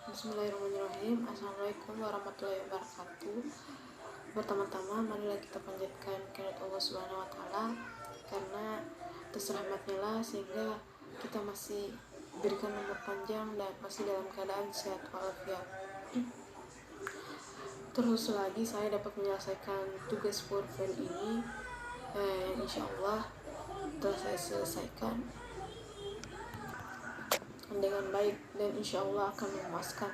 Bismillahirrahmanirrahim. Assalamualaikum warahmatullahi wabarakatuh. Pertama-tama marilah kita panjatkan kehadirat Allah Subhanahu wa taala, karena atas rahmatnya lah sehingga kita masih diberikan umur panjang dan masih dalam keadaan sehat walafiat. Terus lagi saya dapat menyelesaikan tugas PowerPoint ini yang insya Allah telah saya selesaikan dengan baik dan insya Allah akan memuaskan.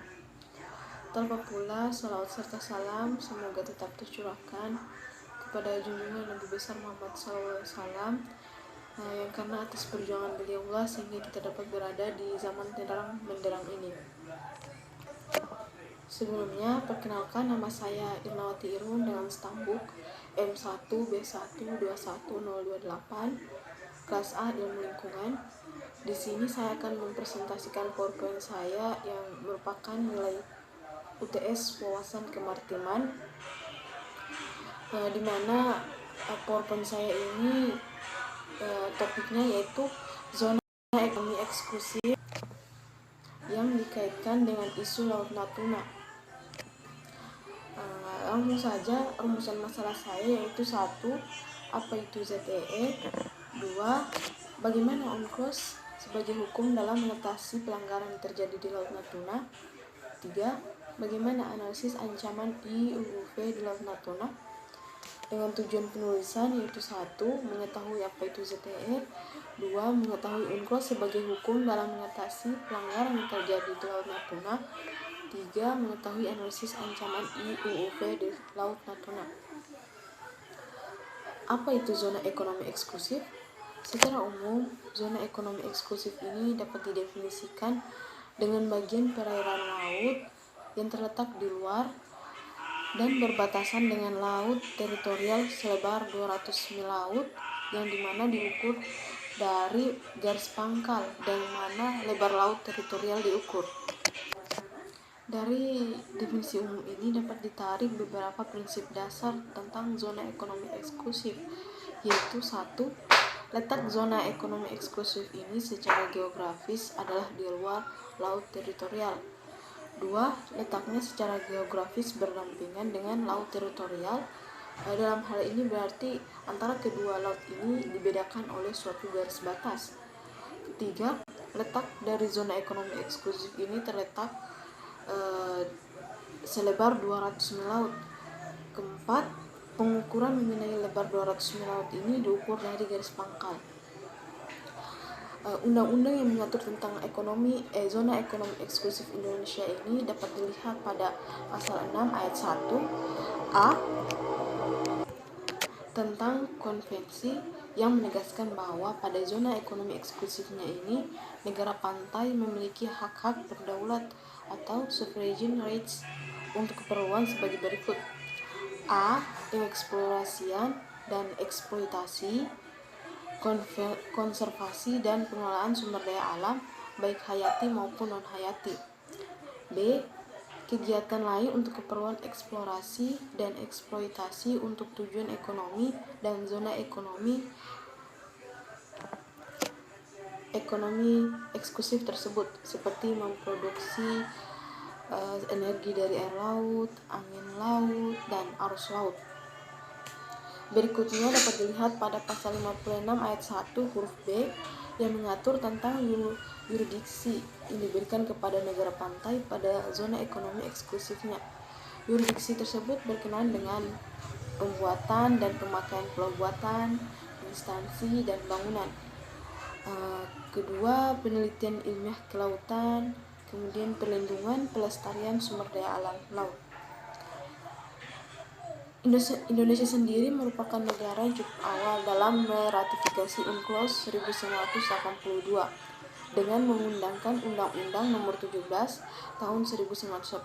Tanpa pula salawat serta salam semoga tetap tercurahkan kepada junjungan Nabi besar Muhammad SAW, yang karena atas perjuangan beliaulah sehingga kita dapat berada di zaman terang menderang ini. Sebelumnya, perkenalkan, nama saya Irnawati Irun dengan stambuk M1B121028, kelas A Ilmu Lingkungan. Di sini saya akan mempresentasikan PowerPoint saya yang merupakan nilai UTS wawasan kemaritiman, di mana PowerPoint saya ini topiknya yaitu zona ekonomi eksklusif yang dikaitkan dengan isu Laut Natuna. Langsung saja rumusan masalah saya yaitu 1. Apa itu ZEE? 2. Bagaimana UNCLOS sebagai hukum dalam mengatasi pelanggaran yang terjadi di Laut Natuna? 3. Bagaimana analisis ancaman IUUV di Laut Natuna? Dengan tujuan penulisan yaitu 1. Mengetahui apa itu ZEE. 2. Mengetahui UNCLOS sebagai hukum dalam mengatasi pelanggaran yang terjadi di Laut Natuna. 3. Mengetahui analisis ancaman IUUV di Laut Natuna. Apa itu zona ekonomi eksklusif? Secara umum, zona ekonomi eksklusif ini dapat didefinisikan dengan bagian perairan laut yang terletak di luar dan berbatasan dengan laut teritorial selebar 200 mil laut, yang dimana diukur dari garis pangkal dan mana lebar laut teritorial diukur. Dari definisi umum ini dapat ditarik beberapa prinsip dasar tentang zona ekonomi eksklusif, yaitu 1. Letak zona ekonomi eksklusif ini secara geografis adalah di luar laut teritorial. 2. Letaknya secara geografis berdampingan dengan laut teritorial. Dalam hal ini berarti antara kedua laut ini dibedakan oleh suatu garis batas. 3. Letak dari zona ekonomi eksklusif ini terletak selebar 200 mil laut. 4. Pengukuran mengenai lebar 200 mil laut ini diukur dari garis pangkal. Undang-undang yang mengatur tentang zona ekonomi eksklusif Indonesia ini dapat dilihat pada pasal 6 ayat 1A tentang konvensi yang menegaskan bahwa pada zona ekonomi eksklusifnya ini negara pantai memiliki hak-hak berdaulat atau sovereign rights untuk keperluan sebagai berikut: A. Pengeksplorasian dan eksploitasi, konservasi dan pengelolaan sumber daya alam baik hayati maupun non-hayati. B. Kegiatan lain untuk keperluan eksplorasi dan eksploitasi untuk tujuan ekonomi dan zona ekonomi eksklusif tersebut, seperti memproduksi energi dari air laut, angin laut, dan arus laut. Berikutnya dapat dilihat pada pasal 56 ayat 1 huruf B yang mengatur tentang yurisdiksi yang diberikan kepada negara pantai pada zona ekonomi eksklusifnya. Yurisdiksi tersebut berkenaan dengan pembuatan dan pemakaian pulau buatan, instansi, dan bangunan. Kedua, penelitian ilmiah kelautan, kemudian perlindungan pelestarian sumber daya alam laut. Indonesia sendiri merupakan negara yang cukup awal dalam meratifikasi UNCLOS 1982 dengan mengundangkan Undang-Undang Nomor 17 Tahun 1985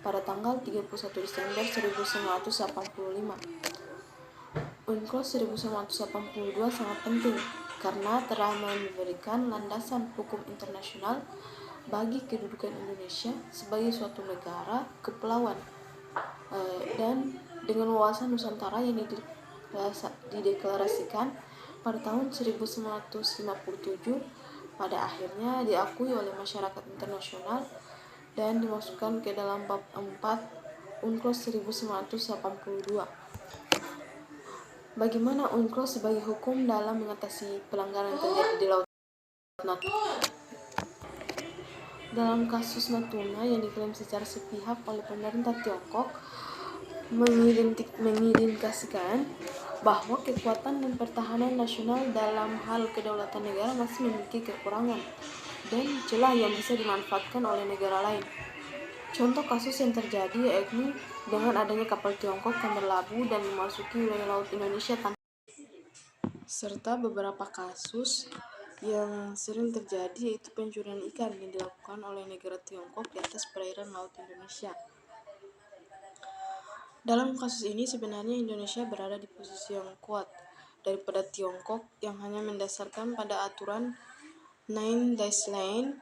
pada tanggal 31 Desember 1985. UNCLOS 1982 sangat penting karena telah memberikan landasan hukum internasional bagi kedudukan Indonesia sebagai suatu negara kepulauan, dan dengan wawasan Nusantara yang dideklarasikan pada tahun 1957 pada akhirnya diakui oleh masyarakat internasional dan dimasukkan ke dalam bab 4 UNCLOS 1982. Bagaimana UNCLOS sebagai hukum dalam mengatasi pelanggaran yang terjadi di Laut Natuna? Dalam kasus Natuna yang diklaim secara sepihak oleh pemerintah Tiongkok, mengindikasikan bahwa kekuatan dan pertahanan nasional dalam hal kedaulatan negara masih memiliki kekurangan dan celah yang bisa dimanfaatkan oleh negara lain. Contoh kasus yang terjadi yakni dengan adanya kapal Tiongkok yang berlabuh dan memasuki wilayah laut Indonesia serta beberapa kasus yang sering terjadi yaitu pencurian ikan yang dilakukan oleh negara Tiongkok di atas perairan laut Indonesia. Dalam kasus ini sebenarnya Indonesia berada di posisi yang kuat daripada Tiongkok yang hanya mendasarkan pada aturan 9 days lane,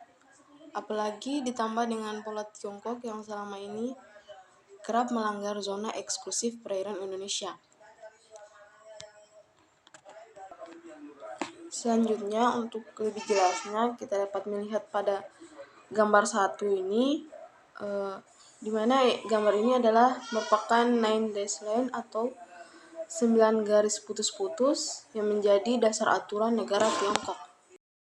apalagi ditambah dengan pola Tiongkok yang selama ini kerap melanggar zona eksklusif perairan Indonesia. Selanjutnya, untuk lebih jelasnya kita dapat melihat pada gambar 1 ini, di mana gambar ini adalah merupakan 9 dash line atau 9 garis putus-putus yang menjadi dasar aturan negara Tiongkok.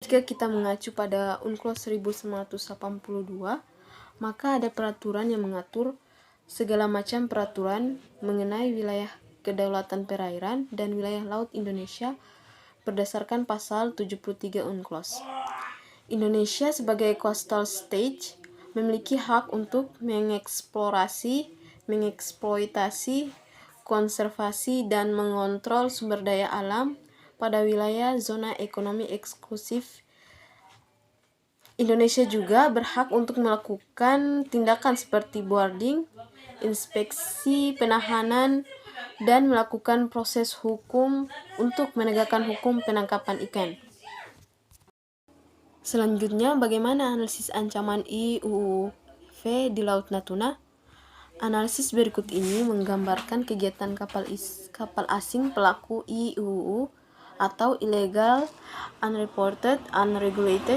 Jika kita mengacu pada UNCLOS 1982, maka ada peraturan yang mengatur segala macam peraturan mengenai wilayah kedaulatan perairan dan wilayah laut Indonesia berdasarkan pasal 73 UNCLOS. Indonesia sebagai coastal state memiliki hak untuk mengeksplorasi, mengeksploitasi, konservasi, dan mengontrol sumber daya alam pada wilayah zona ekonomi eksklusif. Indonesia juga berhak untuk melakukan tindakan seperti boarding, inspeksi, penahanan, dan melakukan proses hukum untuk menegakkan hukum penangkapan ikan. Selanjutnya, bagaimana analisis ancaman IUUV di Laut Natuna? Analisis berikut ini menggambarkan kegiatan kapal asing pelaku IUU atau Illegal, Unreported, Unregulated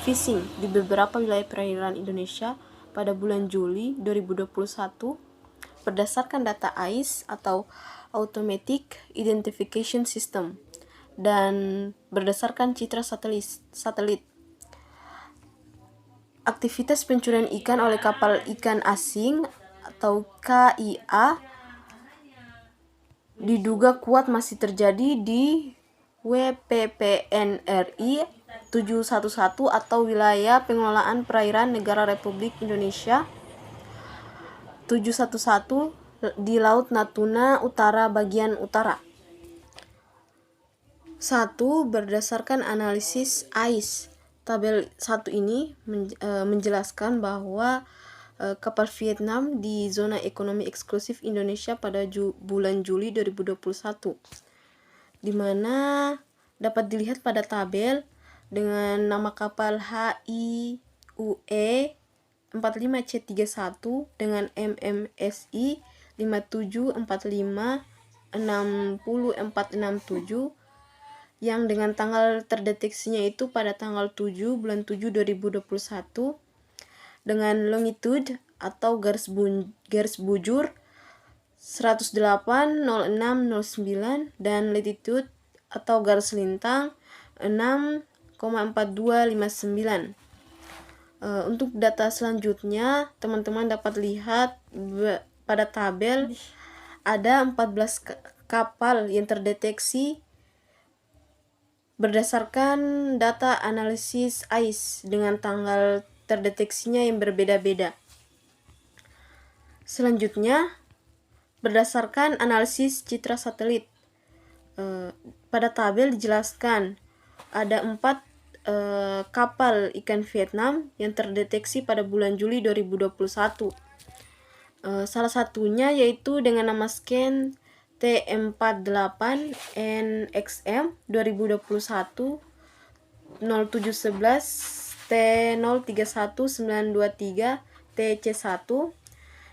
Fishing di beberapa wilayah perairan Indonesia pada bulan Juli 2021 berdasarkan data AIS atau Automatic Identification System dan berdasarkan citra satelit. Aktivitas pencurian ikan oleh kapal ikan asing atau KIA diduga kuat masih terjadi di WPPNRI 711 atau Wilayah Pengelolaan Perairan Negara Republik Indonesia 711 di Laut Natuna Utara bagian utara. 1. Berdasarkan analisis AIS, tabel 1 ini menjelaskan bahwa kapal Vietnam di zona ekonomi eksklusif Indonesia pada bulan Juli 2021, di mana dapat dilihat pada tabel dengan nama kapal HIUE 45C31 dengan MMSI 574560467 yang dengan tanggal terdeteksinya itu pada tanggal 7 bulan 7 2021 dengan longitude atau garis bujur 108.0609 dan latitude atau garis lintang 6,4259. Untuk data selanjutnya, teman-teman dapat lihat pada tabel ada 14 kapal yang terdeteksi berdasarkan data analisis AIS dengan tanggal terdeteksinya yang berbeda-beda. Selanjutnya, berdasarkan analisis citra satelit, pada tabel dijelaskan ada 4 kapal ikan Vietnam yang terdeteksi pada bulan Juli 2021. Salah satunya yaitu dengan nama scan T48NXM 2021 0711 T031923 TC1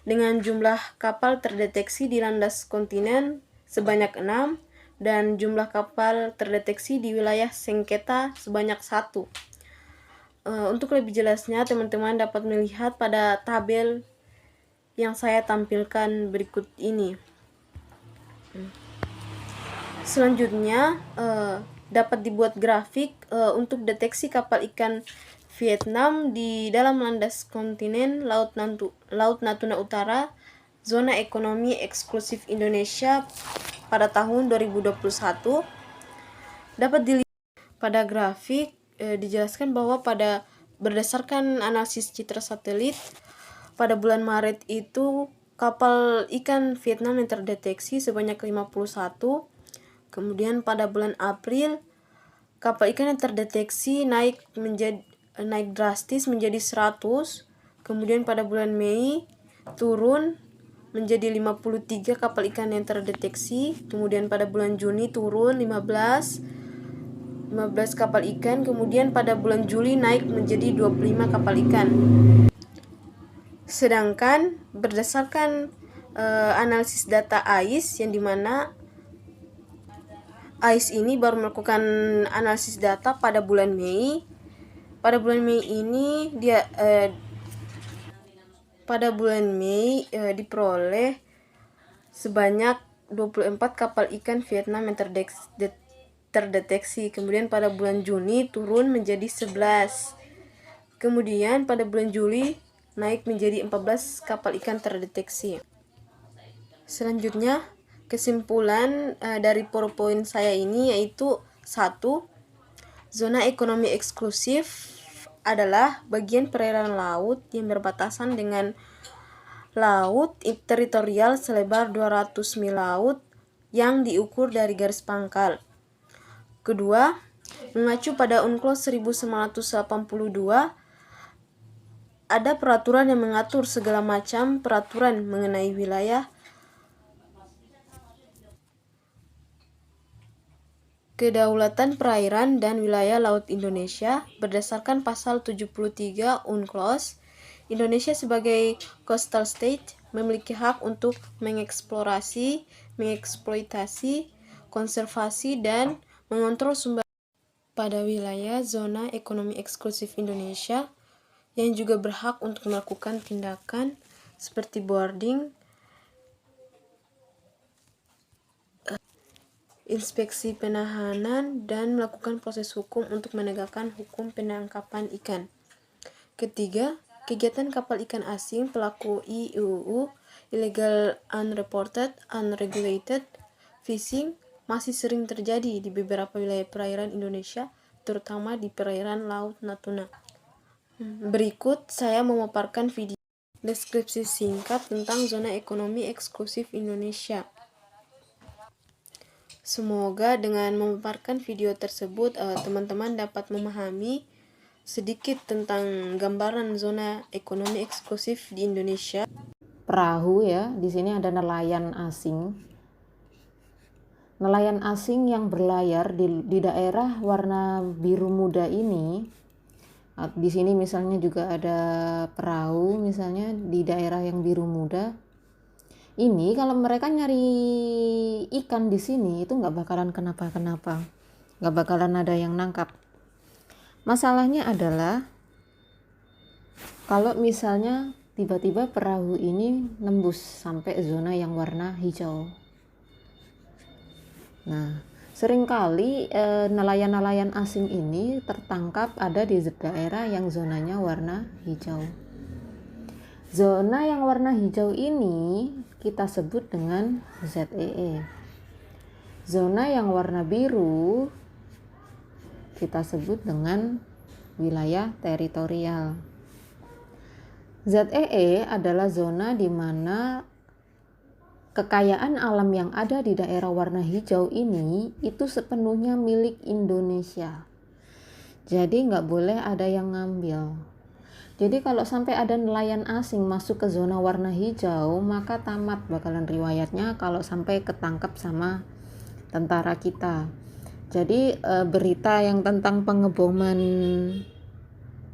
dengan jumlah kapal terdeteksi di landas kontinen sebanyak 6 dan jumlah kapal terdeteksi di wilayah sengketa sebanyak 1. Untuk lebih jelasnya, teman-teman dapat melihat pada tabel yang saya tampilkan berikut ini. Selanjutnya, dapat dibuat grafik untuk deteksi kapal ikan Vietnam di dalam landas kontinen Laut Natuna Utara, zona ekonomi eksklusif Indonesia pada tahun 2021. Dapat dilihat pada grafik dijelaskan bahwa berdasarkan analisis citra satelit pada bulan Maret itu kapal ikan Vietnam yang terdeteksi sebanyak 51. Kemudian pada bulan April kapal ikan yang terdeteksi naik drastis menjadi 100. Kemudian pada bulan Mei turun menjadi 53 kapal ikan yang terdeteksi. Kemudian pada bulan Juni turun 15 kapal ikan. Kemudian pada bulan Juli naik menjadi 25 kapal ikan. Sedangkan berdasarkan analisis data AIS, yang dimana AIS ini baru melakukan analisis data pada bulan Mei. Pada bulan Mei ini diperoleh sebanyak 24 kapal ikan Vietnam yang terdeteksi. Kemudian pada bulan Juni turun menjadi 11. Kemudian pada bulan Juli naik menjadi 14 kapal ikan terdeteksi. Selanjutnya, kesimpulan dari PowerPoint saya ini yaitu 1. Zona ekonomi eksklusif adalah bagian perairan laut yang berbatasan dengan laut teritorial selebar 200 mil laut yang diukur dari garis pangkal. Kedua, mengacu pada UNCLOS 1982, ada peraturan yang mengatur segala macam peraturan mengenai wilayah, kedaulatan perairan dan wilayah laut Indonesia. Berdasarkan pasal 73 UNCLOS, Indonesia sebagai coastal state memiliki hak untuk mengeksplorasi, mengeksploitasi, konservasi, dan mengontrol sumber pada wilayah zona ekonomi eksklusif Indonesia, yang juga berhak untuk melakukan tindakan seperti boarding, inspeksi penahanan, dan melakukan proses hukum untuk menegakkan hukum penangkapan ikan. Ketiga, kegiatan kapal ikan asing pelaku IUU, illegal unreported, unregulated fishing, masih sering terjadi di beberapa wilayah perairan Indonesia, terutama di perairan Laut Natuna. Berikut saya memaparkan video deskripsi singkat tentang zona ekonomi eksklusif Indonesia. Semoga dengan memaparkan video tersebut teman-teman dapat memahami sedikit tentang gambaran zona ekonomi eksklusif di Indonesia. Perahu ya, di sini ada nelayan asing. Nelayan asing yang berlayar di daerah warna biru muda ini. Di sini misalnya juga ada perahu misalnya di daerah yang biru muda. Ini kalau mereka nyari ikan di sini itu nggak bakalan kenapa-kenapa, nggak bakalan ada yang nangkap. Masalahnya adalah kalau misalnya tiba-tiba perahu ini nembus sampai zona yang warna hijau. Nah, seringkali nelayan-nelayan asing ini tertangkap ada di daerah yang zonanya warna hijau. Zona yang warna hijau ini kita sebut dengan ZEE. Zona yang warna biru kita sebut dengan wilayah teritorial. ZEE adalah zona di mana kekayaan alam yang ada di daerah warna hijau ini itu sepenuhnya milik Indonesia. Jadi nggak boleh ada yang ngambil. Jadi kalau sampai ada nelayan asing masuk ke zona warna hijau, maka tamat bakalan riwayatnya kalau sampai ketangkap sama tentara kita. Jadi berita yang tentang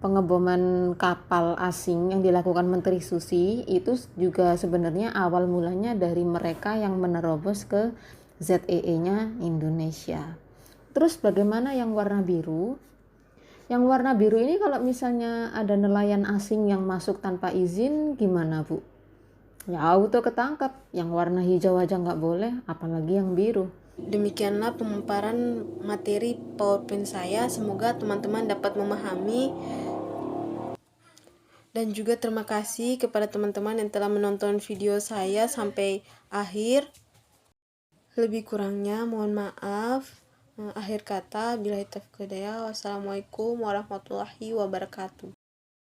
pengeboman kapal asing yang dilakukan Menteri Susi itu juga sebenarnya awal mulanya dari mereka yang menerobos ke ZEE-nya Indonesia. Terus bagaimana yang warna biru? Yang warna biru ini kalau misalnya ada nelayan asing yang masuk tanpa izin gimana Bu? Ya auto ketangkap. Yang warna hijau aja nggak boleh, apalagi yang biru. Demikianlah pemaparan materi PowerPoint saya. Semoga teman-teman dapat memahami. Dan juga terima kasih kepada teman-teman yang telah menonton video saya sampai akhir. Lebih kurangnya mohon maaf. Akhir kata, billahi taufiq wal hidayah. Wassalamualaikum warahmatullahi wabarakatuh.